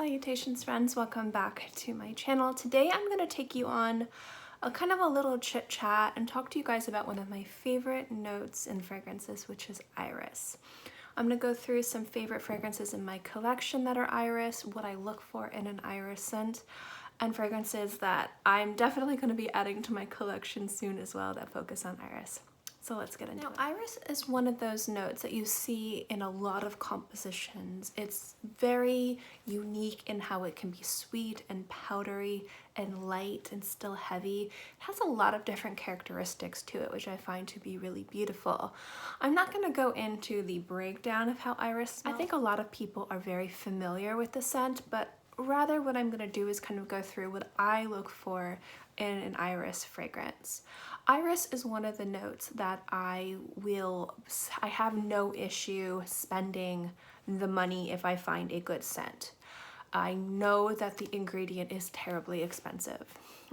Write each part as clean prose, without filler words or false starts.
Salutations friends, welcome back to my channel. Today I'm going to take you on a kind of a little chit chat and talk to you guys about one of my favorite notes in fragrances, which is iris. I'm going to go through some favorite fragrances in my collection that are iris, what I look for in an iris scent, and fragrances that I'm definitely going to be adding to my collection soon as well that focus on iris. So let's get into it. Iris is one of those notes that you see in a lot of compositions. It's very unique in how it can be sweet and powdery and light and still heavy. It has a lot of different characteristics to it, which I find to be really beautiful. I'm not going to go into the breakdown of how iris smells. I think a lot of people are very familiar with the scent, but rather what I'm going to do is kind of go through what I look for in an iris fragrance. Iris is one of the notes that I have no issue spending the money if I find a good scent. I know that the ingredient is terribly expensive.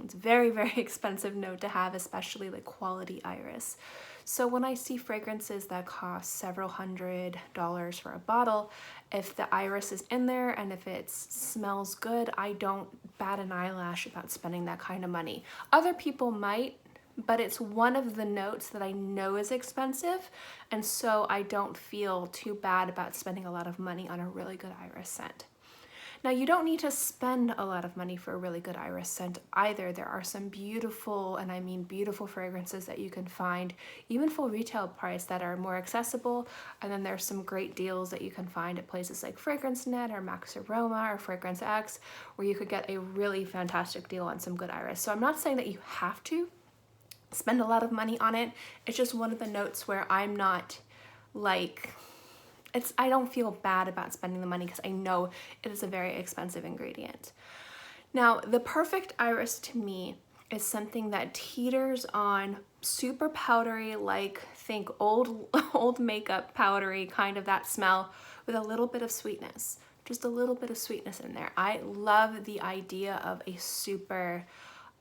It's a very, very expensive note to have, especially like quality iris. So when I see fragrances that cost several $100s for a bottle, if the iris is in there and if it smells good, I don't bat an eyelash about spending that kind of money. Other people might, but it's one of the notes that I know is expensive, and so I don't feel too bad about spending a lot of money on a really good iris scent. Now, you don't need to spend a lot of money for a really good iris scent either. There are some beautiful, and I mean beautiful, fragrances that you can find even full retail price that are more accessible, and then there's some great deals that you can find at places like FragranceNet or Max Aroma or Fragrance X, where you could get a really fantastic deal on some good iris. So I'm not saying that you have to spend a lot of money on it. It's just one of the notes where I'm not like, I don't feel bad about spending the money because I know it is a very expensive ingredient. Now, the perfect iris to me is something that teeters on super powdery, like think old makeup powdery, kind of that smell with a little bit of sweetness, just a little bit of sweetness in there. I love the idea of a super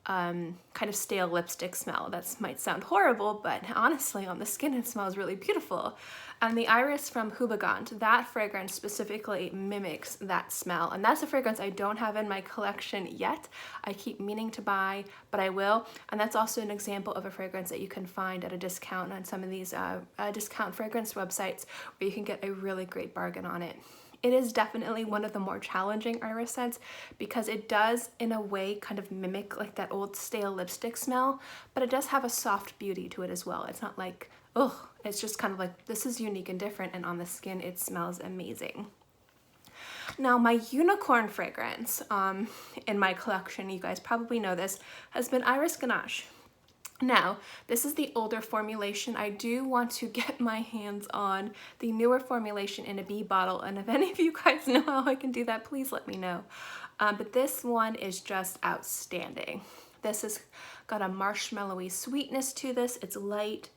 kind of stale lipstick smell. That might sound horrible, but honestly on the skin it smells really beautiful. And the iris from Houbigant, that fragrance specifically mimics that smell, and that's a fragrance I don't have in my collection yet. I keep meaning to buy, but I will. And that's also an example of a fragrance that you can find at a discount on some of these discount fragrance websites where you can get a really great bargain on it. It is definitely one of the more challenging iris scents because it does, in a way, kind of mimic like that old stale lipstick smell, but it does have a soft beauty to it as well. It's not like, ugh, it's just kind of like, this is unique and different, and on the skin it smells amazing. Now, my unicorn fragrance in my collection, you guys probably know this, has been Iris Ganache. Now, this is the older formulation. I do want to get my hands on the newer formulation in a bee bottle, and if any of you guys know how I can do that, please let me know. But this one is just outstanding. This has got a marshmallowy sweetness to this. It's light.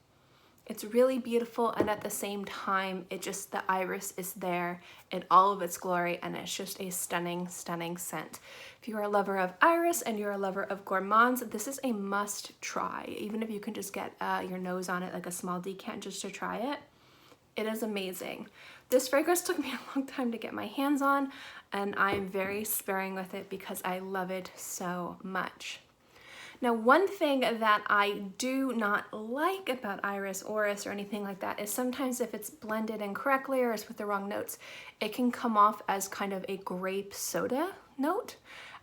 It's really beautiful, and at the same time, the iris is there in all of its glory, and it's just a stunning, stunning scent. If you're a lover of iris and you're a lover of gourmands, this is a must try. Even if you can just get your nose on it, like a small decant just to try it, it is amazing. This fragrance took me a long time to get my hands on, and I'm very sparing with it because I love it so much. Now, one thing that I do not like about iris, orris, or anything like that is sometimes if it's blended incorrectly or it's with the wrong notes, it can come off as kind of a grape soda note.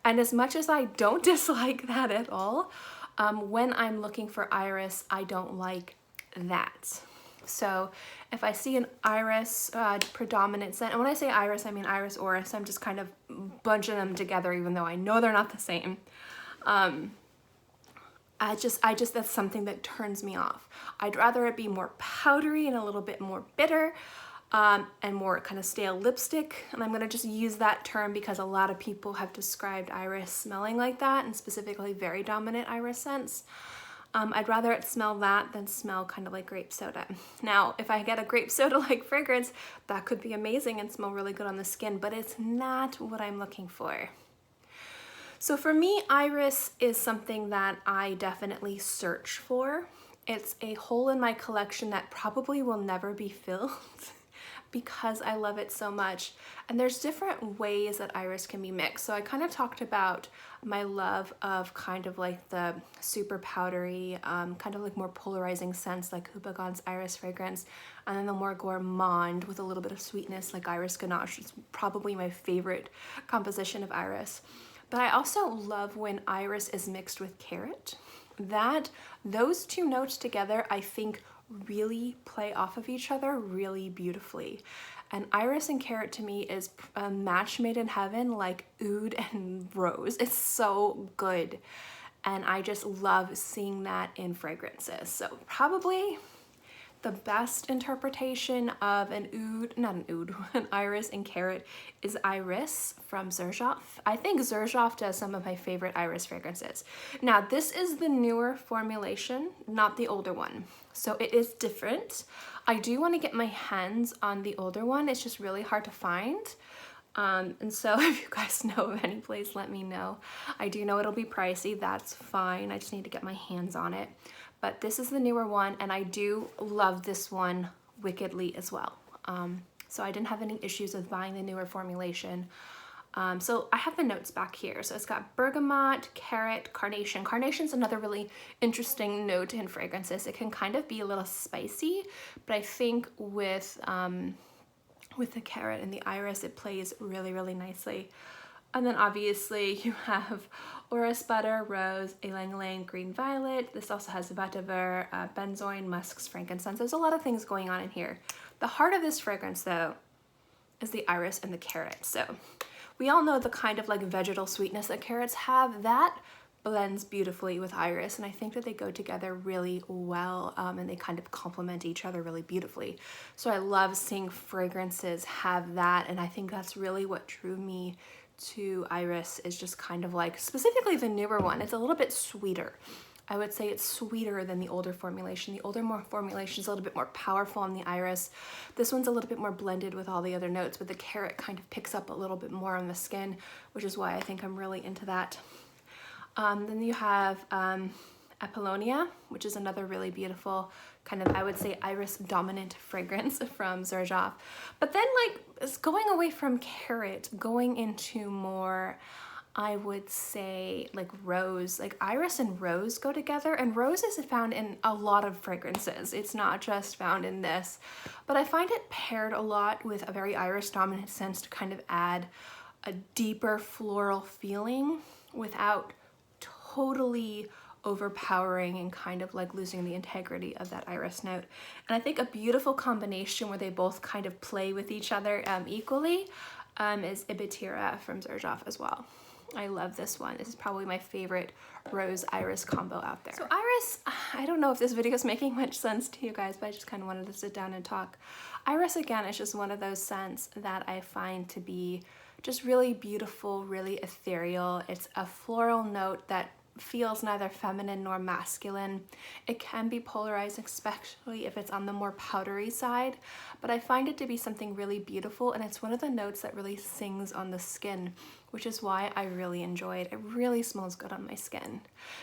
And as much as I don't dislike that at all, when I'm looking for iris, I don't like that. So if I see an iris predominant scent, and when I say iris, I mean iris, orris, I'm just kind of bunching them together even though I know they're not the same. That's something that turns me off. I'd rather it be more powdery and a little bit more bitter and more kind of stale lipstick. And I'm gonna just use that term because a lot of people have described iris smelling like that, and specifically very dominant iris scents. I'd rather it smell that than smell kind of like grape soda. Now, if I get a grape soda-like fragrance, that could be amazing and smell really good on the skin, but it's not what I'm looking for. So for me, iris is something that I definitely search for. It's a hole in my collection that probably will never be filled because I love it so much. And there's different ways that iris can be mixed. So I kind of talked about my love of kind of like the super powdery, kind of like more polarizing scents like Houbigant's Iris fragrance, and then the more gourmand with a little bit of sweetness like Iris Ganache. It's probably my favorite composition of iris. But I also love when iris is mixed with carrot. Those two notes together, I think, really play off of each other really beautifully. And iris and carrot to me is a match made in heaven, like oud and rose. It's so good. And I just love seeing that in fragrances. So probably the best interpretation of an iris and carrot is Iris from Xerjoff. I think Xerjoff does some of my favorite iris fragrances. Now, this is the newer formulation, not the older one. So it is different. I do want to get my hands on the older one. It's just really hard to find. And so if you guys know of any place, let me know. I do know it'll be pricey. That's fine. I just need to get my hands on it. But this is the newer one, and I do love this one wickedly as well. So I didn't have any issues with buying the newer formulation. So I have the notes back here. So it's got bergamot, carrot, carnation. Carnation's another really interesting note in fragrances. It can kind of be a little spicy, but I think with the carrot and the iris, it plays really, really nicely. And then obviously you have orris butter, rose, ylang ylang, green violet. This also has vetiver, benzoin, musks, frankincense. There's a lot of things going on in here. The heart of this fragrance though is the iris and the carrot. So we all know the kind of like vegetal sweetness that carrots have. That blends beautifully with iris, and I think that they go together really well, and they kind of complement each other really beautifully. So I love seeing fragrances have that, and I think that's really what drew me to iris, is just kind of like, specifically the newer one. It's a little bit sweeter. I would say it's sweeter than the older formulation. The older formulation is a little bit more powerful on the iris. This one's a little bit more blended with all the other notes, but the carrot kind of picks up a little bit more on the skin, which is why I think I'm really into that. Then you have Apollonia, which is another really beautiful kind of, I would say, iris dominant fragrance from Xerjoff. But then like, it's going away from carrot, going into more, I would say, like rose. Like iris and rose go together, and rose is found in a lot of fragrances. It's not just found in this, but I find it paired a lot with a very iris dominant scent to kind of add a deeper floral feeling without totally overpowering and kind of like losing the integrity of that iris note. And I think a beautiful combination where they both kind of play with each other equally is Ibitira from Xerjoff as well. I love this one. This is probably my favorite rose iris combo out there. So iris, I don't know if this video is making much sense to you guys, but I just kind of wanted to sit down and talk. Iris, again, is just one of those scents that I find to be just really beautiful, really ethereal. It's a floral note that feels neither feminine nor masculine. It can be polarized, especially if it's on the more powdery side, but I find it to be something really beautiful, and it's one of the notes that really sings on the skin, which is why I really enjoy it. It really smells good on my skin.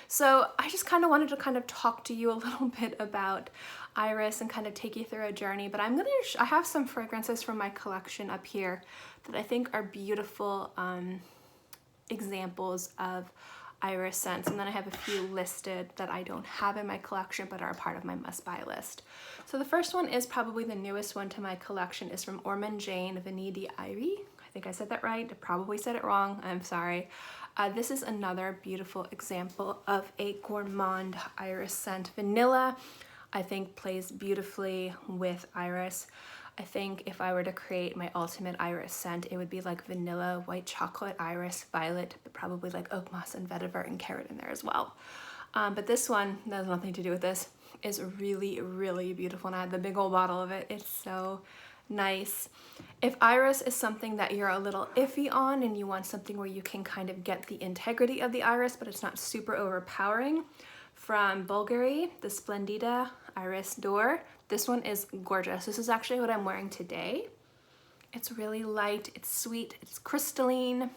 So I just kind of wanted to kind of talk to you a little bit about iris and kind of take you through a journey, but I have some fragrances from my collection up here that I think are beautiful examples of iris scents, and then I have a few listed that I don't have in my collection but are a part of my must-buy list. So the first one is probably the newest one to my collection, is from Ormonde Jayne Vanille Iris. I think I said that right. I probably said it wrong. I'm sorry. This is another beautiful example of a gourmand iris scent. Vanilla, I think, plays beautifully with iris. I think if I were to create my ultimate iris scent, it would be like vanilla, white chocolate, iris, violet, but probably like oak moss and vetiver and carrot in there as well. But this one, that has nothing to do with this, is really, really beautiful. And I had the big old bottle of it. It's so nice. If iris is something that you're a little iffy on and you want something where you can kind of get the integrity of the iris, but it's not super overpowering, from Bvlgari, the Splendida Iris door. This one is gorgeous. This is actually what I'm wearing today. It's really light, it's sweet, it's crystalline.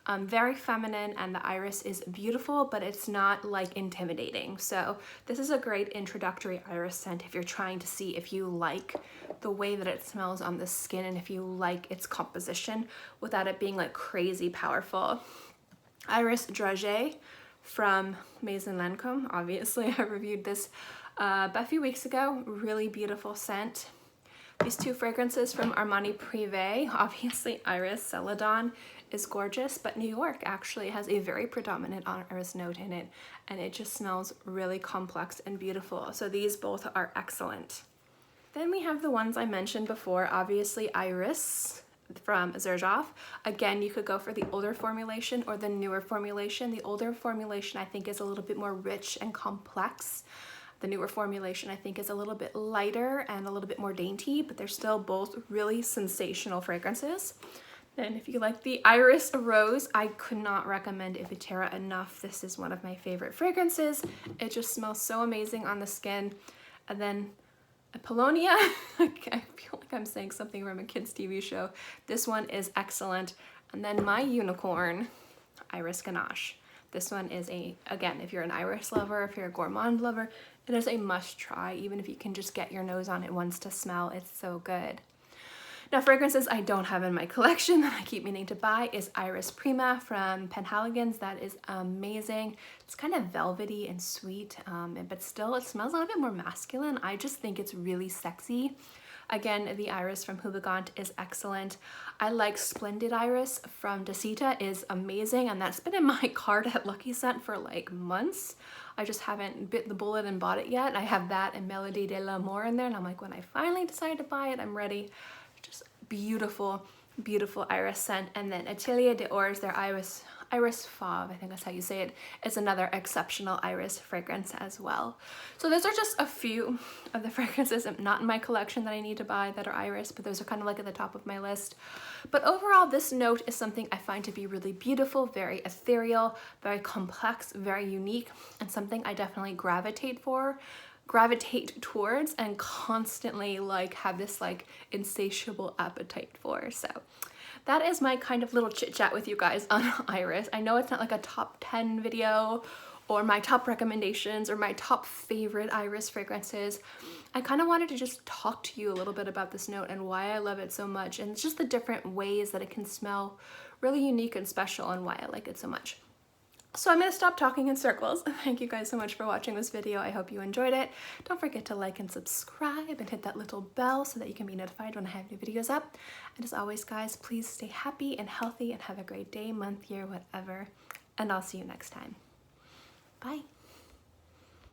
Very feminine, and the iris is beautiful, but it's not like intimidating. So this is a great introductory iris scent if you're trying to see if you like the way that it smells on the skin and if you like its composition without it being like crazy powerful. Iris Dragé from Maison Lancôme. Obviously, I reviewed this a few weeks ago. Really beautiful scent. These two fragrances from Armani Prive. Obviously, Iris Celadon is gorgeous, but New York actually has a very predominant iris note in it, and it just smells really complex and beautiful. So these both are excellent. Then we have the ones I mentioned before, obviously Iris from Xerjoff. Again, you could go for the older formulation or the newer formulation. The older formulation I think is a little bit more rich and complex. The newer formulation I think is a little bit lighter and a little bit more dainty, but they're still both really sensational fragrances. Then if you like the Iris Rose, I could not recommend Ibitira enough. This is one of my favorite fragrances. It just smells so amazing on the skin. And then Apollonia, I feel like I'm saying something from a kid's TV show. This one is excellent. And then my unicorn, Iris Ganache. This one is again, if you're an iris lover, if you're a gourmand lover, it is a must try, even if you can just get your nose on it once to smell. It's so good. Now, fragrances I don't have in my collection that I keep meaning to buy is Iris Prima from Penhaligon's. That is amazing. It's kind of velvety and sweet, but still it smells a little bit more masculine. I just think it's really sexy. Again, the Iris from Houbigant is excellent. I like SplendidIris from Dusita is amazing, and that's been in my cart at Lucky Scent for like months. I just haven't bit the bullet and bought it yet. I have that and Melody de l'Amour in there, and I'm like, when I finally decide to buy it, I'm ready. Just beautiful, beautiful iris scent. And then Atelier d'Ors, their Iris Fave, I think that's how you say it, is another exceptional iris fragrance as well. So those are just a few of the fragrances not in my collection that I need to buy that are iris, but those are kind of like at the top of my list. But overall, this note is something I find to be really beautiful, very ethereal, very complex, very unique, and something I definitely gravitate towards and constantly like have this like insatiable appetite for. So that is my kind of little chit chat with you guys on iris. I know it's not like a top 10 video or my top recommendations or my top favorite iris fragrances. I kind of wanted to just talk to you a little bit about this note and why I love it so much, and just the different ways that it can smell really unique and special and why I like it so much. So I'm going to stop talking in circles. Thank you guys so much for watching this video. I hope you enjoyed it. Don't forget to like and subscribe and hit that little bell so that you can be notified when I have new videos up. And as always, guys, please stay happy and healthy and have a great day, month, year, whatever. And I'll see you next time. Bye.